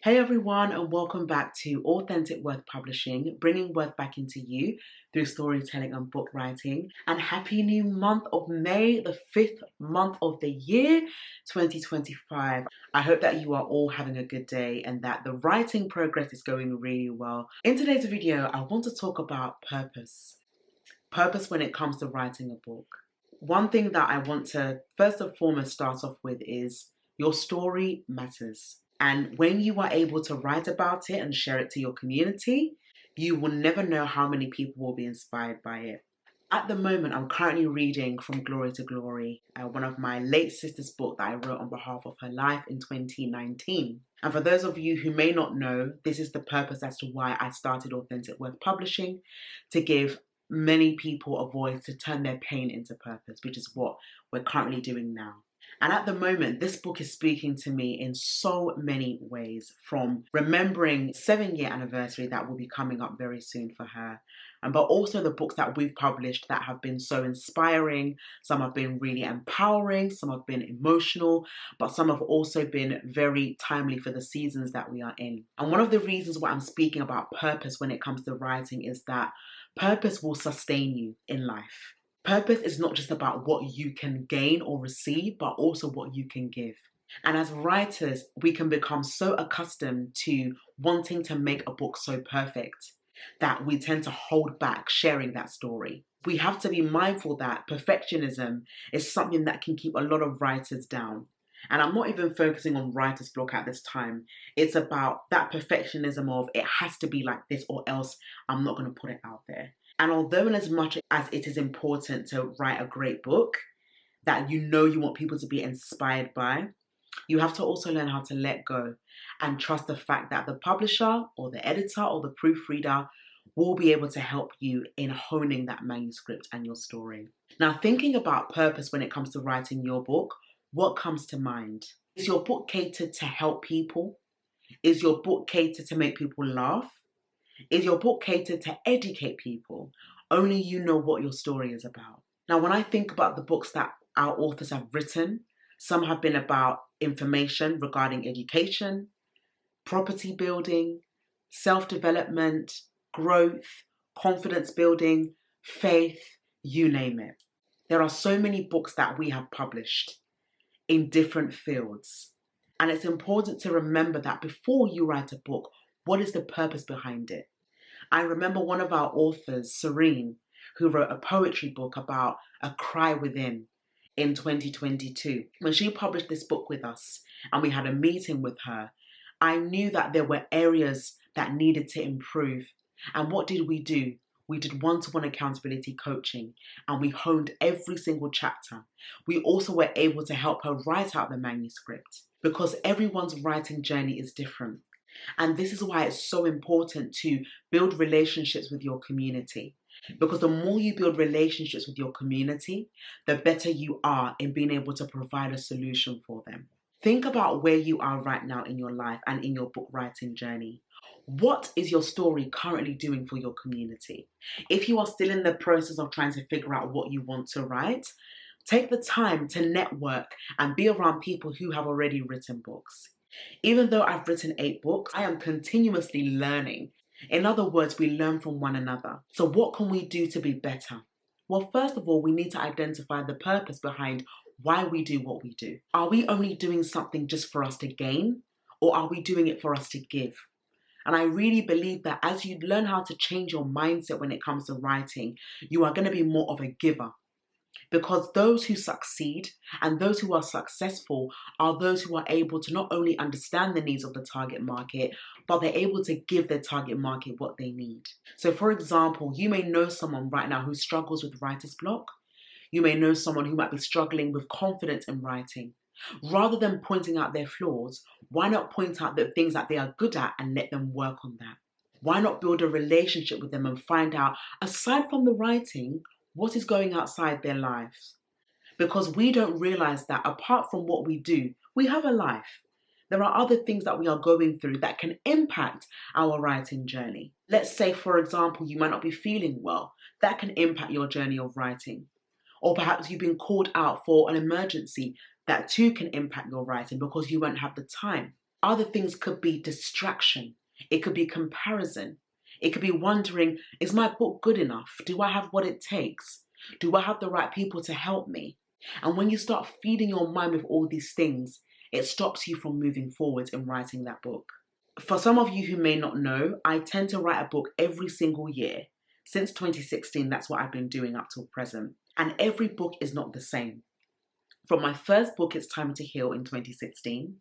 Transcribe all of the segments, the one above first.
Hey everyone, and welcome back to Authentic Worth Publishing, bringing worth back into you through storytelling and book writing. And happy new month of May, the fifth month of the year, 2025. I hope that you are all having a good day and that the writing progress is going really well. In today's video, I want to talk about purpose. Purpose when it comes to writing a book. One thing that I want to first and foremost start off with is your story matters. And when you are able to write about it and share it to your community, you will never know how many people will be inspired by it. At the moment, I'm currently reading From Glory to Glory, one of my late sister's book that I wrote on behalf of her life in 2019. And for those of you who may not know, this is the purpose as to why I started Authentic Worth Publishing, to give many people a voice to turn their pain into purpose, which is what we're currently doing now. And at the moment, this book is speaking to me in so many ways, from remembering 7-year anniversary that will be coming up very soon for her, but also the books that we've published that have been so inspiring. Some have been really empowering, some have been emotional, but some have also been very timely for the seasons that we are in. And one of the reasons why I'm speaking about purpose when it comes to writing is that purpose will sustain you in life. Purpose is not just about what you can gain or receive, but also what you can give. And as writers, we can become so accustomed to wanting to make a book so perfect that we tend to hold back sharing that story. We have to be mindful that perfectionism is something that can keep a lot of writers down. And I'm not even focusing on writer's block at this time. It's about that perfectionism of it has to be like this or else I'm not going to put it out there. And although in as much as it is important to write a great book that you want people to be inspired by, you have to also learn how to let go and trust the fact that the publisher or the editor or the proofreader will be able to help you in honing that manuscript and your story. Now, thinking about purpose when it comes to writing your book, what comes to mind? Is your book catered to help people? Is your book catered to make people laugh? Is your book catered to educate people? Only you know what your story is about. Now, when I think about the books that our authors have written, some have been about information regarding education, property building, self-development, growth, confidence building, faith, you name it. There are so many books that we have published in different fields. And it's important to remember that before you write a book, what is the purpose behind it? I remember one of our authors, Serene, who wrote a poetry book about a cry within in 2022. When she published this book with us and we had a meeting with her, I knew that there were areas that needed to improve. And what did we do? We did one-to-one accountability coaching and we honed every single chapter. We also were able to help her write out the manuscript because everyone's writing journey is different. And this is why it's so important to build relationships with your community. Because the more you build relationships with your community, the better you are in being able to provide a solution for them. Think about where you are right now in your life and in your book writing journey. What is your story currently doing for your community? If you are still in the process of trying to figure out what you want to write, take the time to network and be around people who have already written books. Even though I've written 8 books, I am continuously learning. In other words, we learn from one another. So what can we do to be better? Well, first of all, we need to identify the purpose behind why we do what we do. Are we only doing something just for us to gain, or are we doing it for us to give? And I really believe that as you learn how to change your mindset when it comes to writing, you are going to be more of a giver. Because those who succeed and those who are successful are those who are able to not only understand the needs of the target market, but they're able to give their target market what they need. So for example, you may know someone right now who struggles with writer's block. You may know someone who might be struggling with confidence in writing. Rather than pointing out their flaws, why not point out the things that they are good at and let them work on that? Why not build a relationship with them and find out, aside from the writing, what is going outside their lives? Because we don't realize that apart from what we do, we have a life. There are other things that we are going through that can impact our writing journey. Let's say, for example, you might not be feeling well. That can impact your journey of writing. Or perhaps you've been called out for an emergency. That too can impact your writing because you won't have the time. Other things could be distraction. It could be comparison. It could be wondering, is my book good enough? Do I have what it takes? Do I have the right people to help me? And when you start feeding your mind with all these things, it stops you from moving forward in writing that book. For some of you who may not know, I tend to write a book every single year. Since 2016, that's what I've been doing up till present. And every book is not the same. From my first book, It's Time to Heal, in 2016,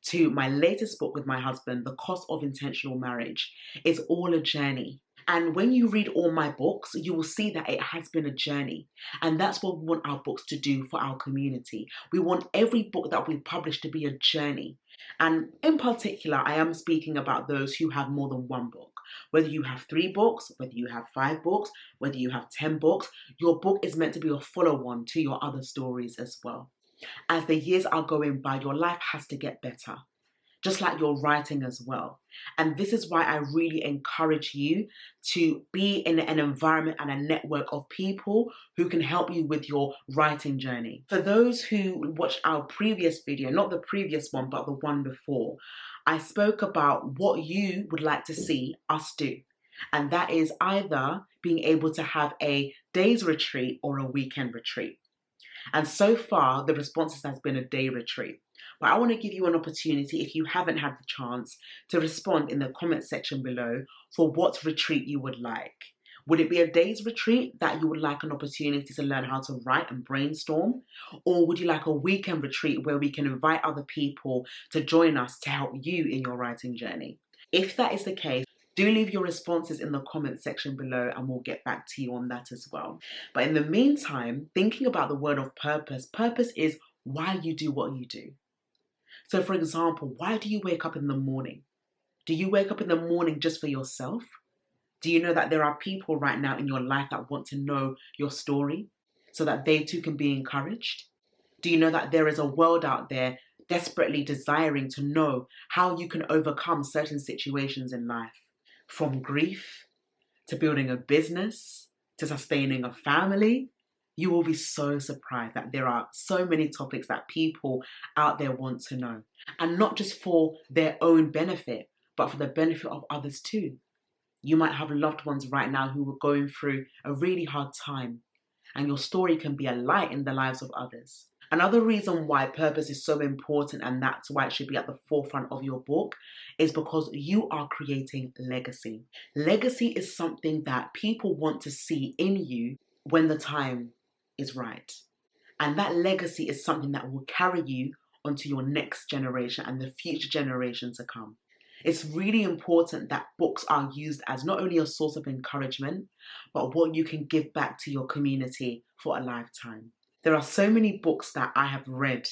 to my latest book with my husband, The Cost of Intentional Marriage, it's all a journey. And when you read all my books, you will see that it has been a journey. And that's what we want our books to do for our community. We want every book that we publish to be a journey. And in particular, I am speaking about those who have more than one book. Whether you have 3 books, whether you have 5 books, whether you have 10 books, your book is meant to be a follow-on to your other stories as well. As the years are going by, your life has to get better, just like your writing as well. And this is why I really encourage you to be in an environment and a network of people who can help you with your writing journey. For those who watched our previous video, not the previous one, but the one before, I spoke about what you would like to see us do. And that is either being able to have a day's retreat or a weekend retreat. And so far, the responses has been a day retreat. But I want to give you an opportunity, if you haven't had the chance, to respond in the comment section below for what retreat you would like. Would it be a day's retreat that you would like an opportunity to learn how to write and brainstorm? Or would you like a weekend retreat where we can invite other people to join us to help you in your writing journey? If that is the case, do leave your responses in the comment section below and we'll get back to you on that as well. But in the meantime, thinking about the word of purpose, purpose is why you do what you do. So for example, why do you wake up in the morning? Do you wake up in the morning just for yourself? Do you know that there are people right now in your life that want to know your story so that they too can be encouraged? Do you know that there is a world out there desperately desiring to know how you can overcome certain situations in life? From grief, to building a business, to sustaining a family, you will be so surprised that there are so many topics that people out there want to know. And not just for their own benefit, but for the benefit of others too. You might have loved ones right now who are going through a really hard time, and your story can be a light in the lives of others. Another reason why purpose is so important, and that's why it should be at the forefront of your book, is because you are creating legacy. Legacy is something that people want to see in you when the time is right. And that legacy is something that will carry you onto your next generation and the future generation to come. It's really important that books are used as not only a source of encouragement, but what you can give back to your community for a lifetime. There are so many books that I have read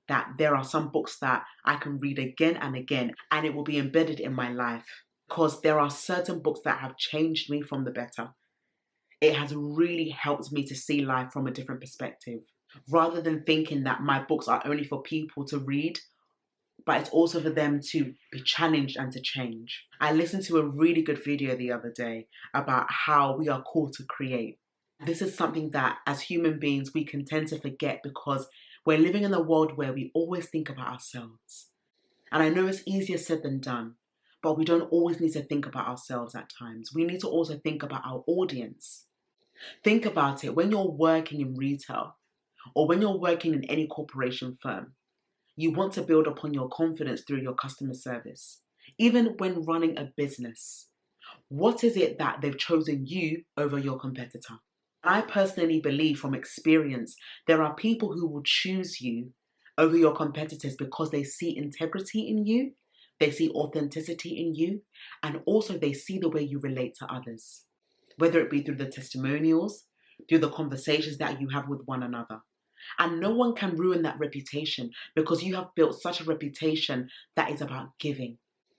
that there are some books that I can read again and again, and it will be embedded in my life because there are certain books that have changed me from the better. It has really helped me to see life from a different perspective, rather than thinking that my books are only for people to read, but it's also for them to be challenged and to change. I listened to a really good video the other day about how we are called to create. This is something that as human beings we can tend to forget because we're living in a world where we always think about ourselves. And I know it's easier said than done, but we don't always need to think about ourselves at times. We need to also think about our audience. Think about it, when you're working in retail or when you're working in any corporation firm, you want to build upon your confidence through your customer service. Even when running a business, what is it that they've chosen you over your competitor? I personally believe from experience, there are people who will choose you over your competitors because they see integrity in you, they see authenticity in you, and also they see the way you relate to others, whether it be through the testimonials, through the conversations that you have with one another. And no one can ruin that reputation because you have built such a reputation that is about giving.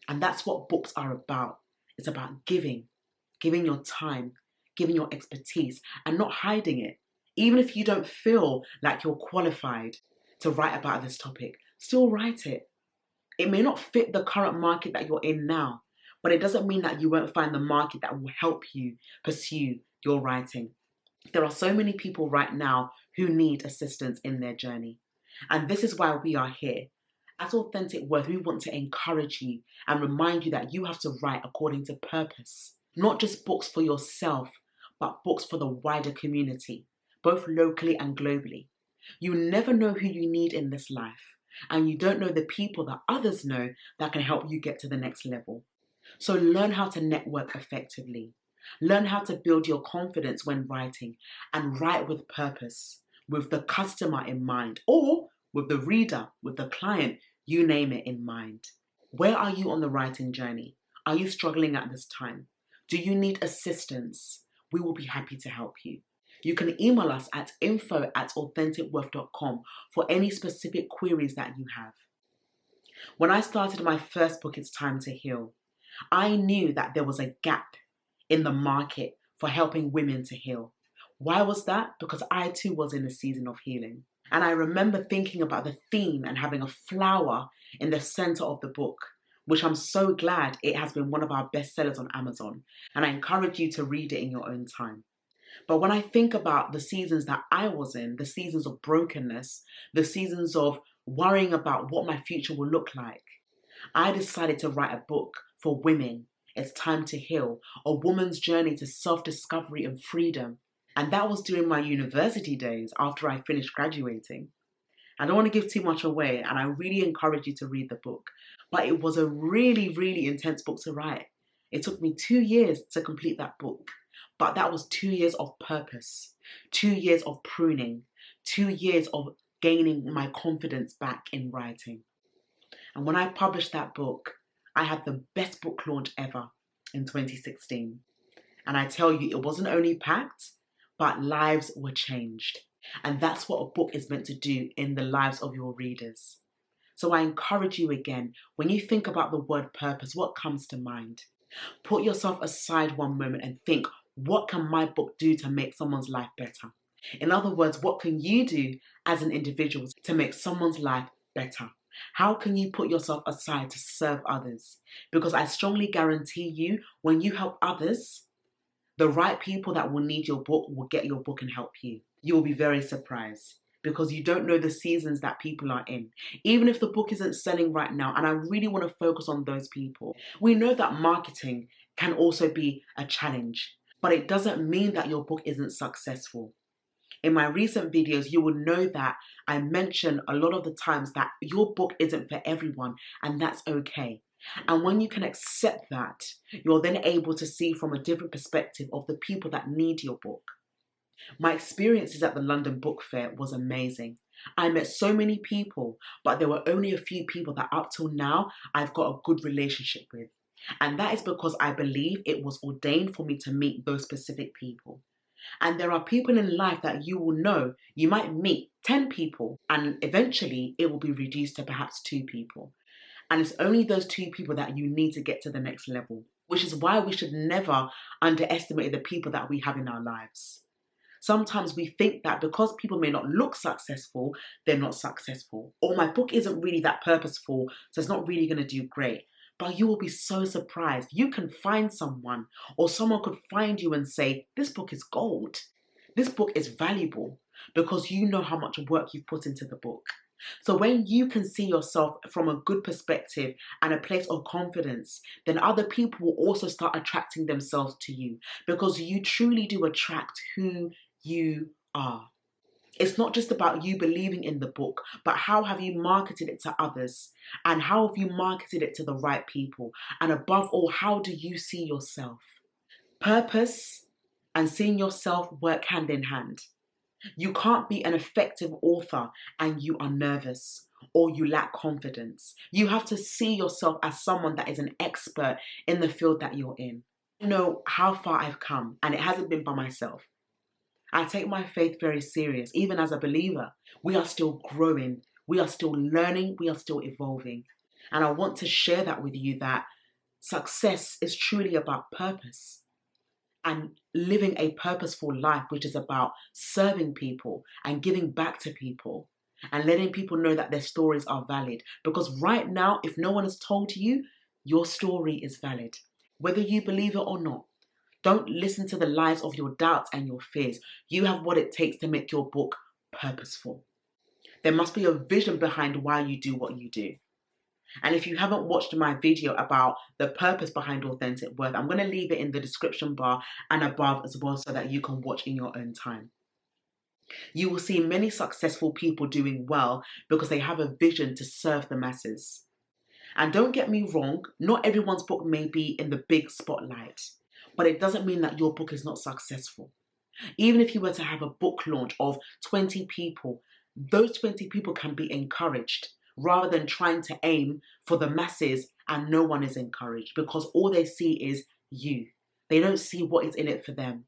And that's what books are about. It's about giving your time, giving your expertise, and not hiding it. Even if you don't feel like you're qualified to write about this topic, still write it. It may not fit the current market that you're in now, but it doesn't mean that you won't find the market that will help you pursue your writing. There are so many people right now who need assistance in their journey. And this is why we are here. At Authentic Worth, we want to encourage you and remind you that you have to write according to purpose. Not just books for yourself, but books for the wider community, both locally and globally. You never know who you need in this life, and you don't know the people that others know that can help you get to the next level. So learn how to network effectively. Learn how to build your confidence when writing, and write with purpose, with the customer in mind, or with the reader, with the client, you name it, in mind. Where are you on the writing journey? Are you struggling at this time? Do you need assistance? We will be happy to help you. You can email us at info@authenticworth.com for any specific queries that you have. When I started my first book, It's Time to Heal, I knew that there was a gap in the market for helping women to heal. Why was that? Because I too was in a season of healing. And I remember thinking about the theme and having a flower in the center of the book, which I'm so glad it has been one of our bestsellers on Amazon. And I encourage you to read it in your own time. But when I think about the seasons that I was in, the seasons of brokenness, the seasons of worrying about what my future will look like, I decided to write a book for women. It's Time to Heal, a woman's journey to self-discovery and freedom. And that was during my university days after I finished graduating. I don't want to give too much away, and I really encourage you to read the book. But it was a really, really intense book to write. It took me 2 years to complete that book. But that was 2 years of purpose, 2 years of pruning, 2 years of gaining my confidence back in writing. And when I published that book, I had the best book launch ever in 2016. And I tell you, it wasn't only packed, but lives were changed. And that's what a book is meant to do in the lives of your readers. So I encourage you again, when you think about the word purpose, what comes to mind? Put yourself aside one moment and think, what can my book do to make someone's life better? In other words, what can you do as an individual to make someone's life better? How can you put yourself aside to serve others? Because I strongly guarantee you, when you help others, the right people that will need your book will get your book and help you. You will be very surprised because you don't know the seasons that people are in. Even if the book isn't selling right now, and I really want to focus on those people. We know that marketing can also be a challenge, but it doesn't mean that your book isn't successful. In my recent videos, you will know that I mention a lot of the times that your book isn't for everyone, and that's okay. And when you can accept that, you're then able to see from a different perspective of the people that need your book. My experiences at the London Book Fair was amazing. I met so many people, but there were only a few people that up till now I've got a good relationship with. And that is because I believe it was ordained for me to meet those specific people. And there are people in life that you will know, you might meet 10 people and eventually it will be reduced to perhaps 2 people. And it's only those 2 people that you need to get to the next level, which is why we should never underestimate the people that we have in our lives. Sometimes we think that because people may not look successful, they're not successful. Or my book isn't really that purposeful, so it's not really going to do great. But you will be so surprised. You can find someone, or someone could find you and say, this book is gold. This book is valuable because you know how much work you've put into the book. So when you can see yourself from a good perspective and a place of confidence, then other people will also start attracting themselves to you because you truly do attract who you are. It's not just about you believing in the book, but how have you marketed it to others? And how have you marketed it to the right people? And above all, how do you see yourself? Purpose and seeing yourself work hand in hand. You can't be an effective author and you are nervous or you lack confidence. You have to see yourself as someone that is an expert in the field that you're in. I know how far I've come, and it hasn't been by myself. I take my faith very serious. Even as a believer, we are still growing, we are still learning, we are still evolving. And I want to share that with you, that success is truly about purpose and living a purposeful life, which is about serving people and giving back to people and letting people know that their stories are valid. Because right now, if no one has told you, your story is valid, whether you believe it or not. Don't listen to the lies of your doubts and your fears. You have what it takes to make your book purposeful. There must be a vision behind why you do what you do. And if you haven't watched my video about the purpose behind authentic worth, I'm going to leave it in the description bar and above as well so that you can watch in your own time. You will see many successful people doing well because they have a vision to serve the masses. And don't get me wrong, not everyone's book may be in the big spotlight, but it doesn't mean that your book is not successful. Even if you were to have a book launch of 20 people, those 20 people can be encouraged rather than trying to aim for the masses and no one is encouraged because all they see is you. They don't see what is in it for them.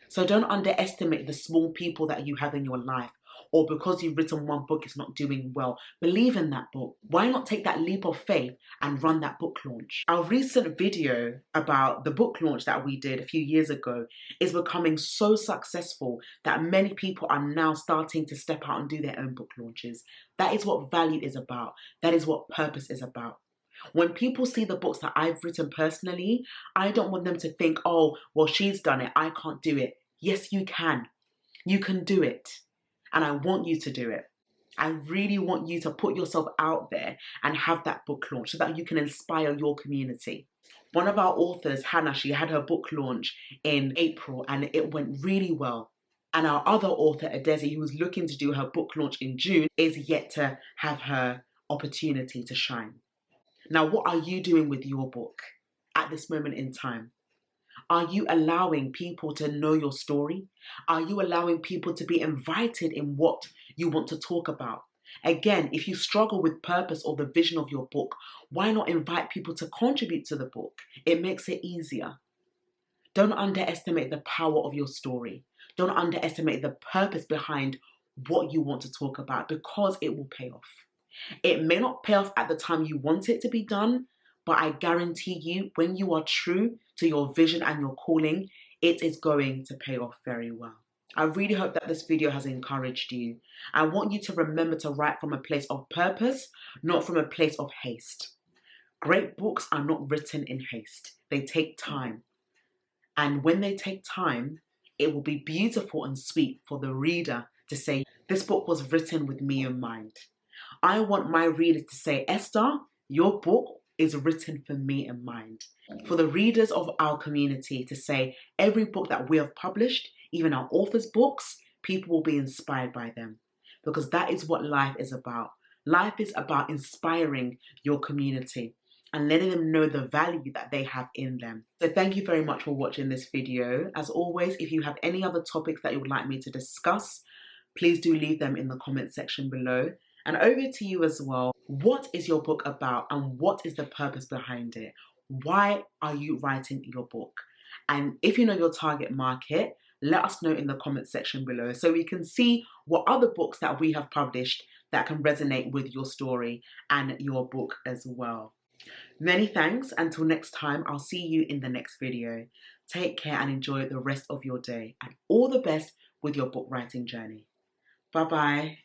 So don't underestimate the small people that you have in your life, or because you've written one book, it's not doing well. Believe in that book. Why not take that leap of faith and run that book launch? Our recent video about the book launch that we did a few years ago is becoming so successful that many people are now starting to step out and do their own book launches. That is what value is about. That is what purpose is about. When people see the books that I've written personally, I don't want them to think, oh, well, she's done it, I can't do it. Yes, you can. You can do it. And I want you to do it. I really want you to put yourself out there and have that book launch so that you can inspire your community. One of our authors, Hannah, she had her book launch in April and it went really well. And our other author, Adesi, who was looking to do her book launch in June, is yet to have her opportunity to shine. Now, what are you doing with your book at this moment in time? Are you allowing people to know your story? Are you allowing people to be invited in what you want to talk about? Again, if you struggle with purpose or the vision of your book, why not invite people to contribute to the book? It makes it easier. Don't underestimate the power of your story. Don't underestimate the purpose behind what you want to talk about because it will pay off. It may not pay off at the time you want it to be done, but I guarantee you, when you are true to your vision and your calling, it is going to pay off very well. I really hope that this video has encouraged you. I want you to remember to write from a place of purpose, not from a place of haste. Great books are not written in haste. They take time. And when they take time, it will be beautiful and sweet for the reader to say, this book was written with me in mind. I want my readers to say, Esther, your book is written for me in mind. For the readers of our community to say, every book that we have published, even our authors' books, people will be inspired by them. Because that is what life is about. Life is about inspiring your community and letting them know the value that they have in them. So thank you very much for watching this video. As always, if you have any other topics that you would like me to discuss, please do leave them in the comment section below. And over to you as well. What is your book about and what is the purpose behind it? Why are you writing your book? And if you know your target market, let us know in the comment section below so we can see what other books that we have published that can resonate with your story and your book as well. Many thanks. Until next time, I'll see you in the next video. Take care and enjoy the rest of your day and all the best with your book writing journey. Bye-bye.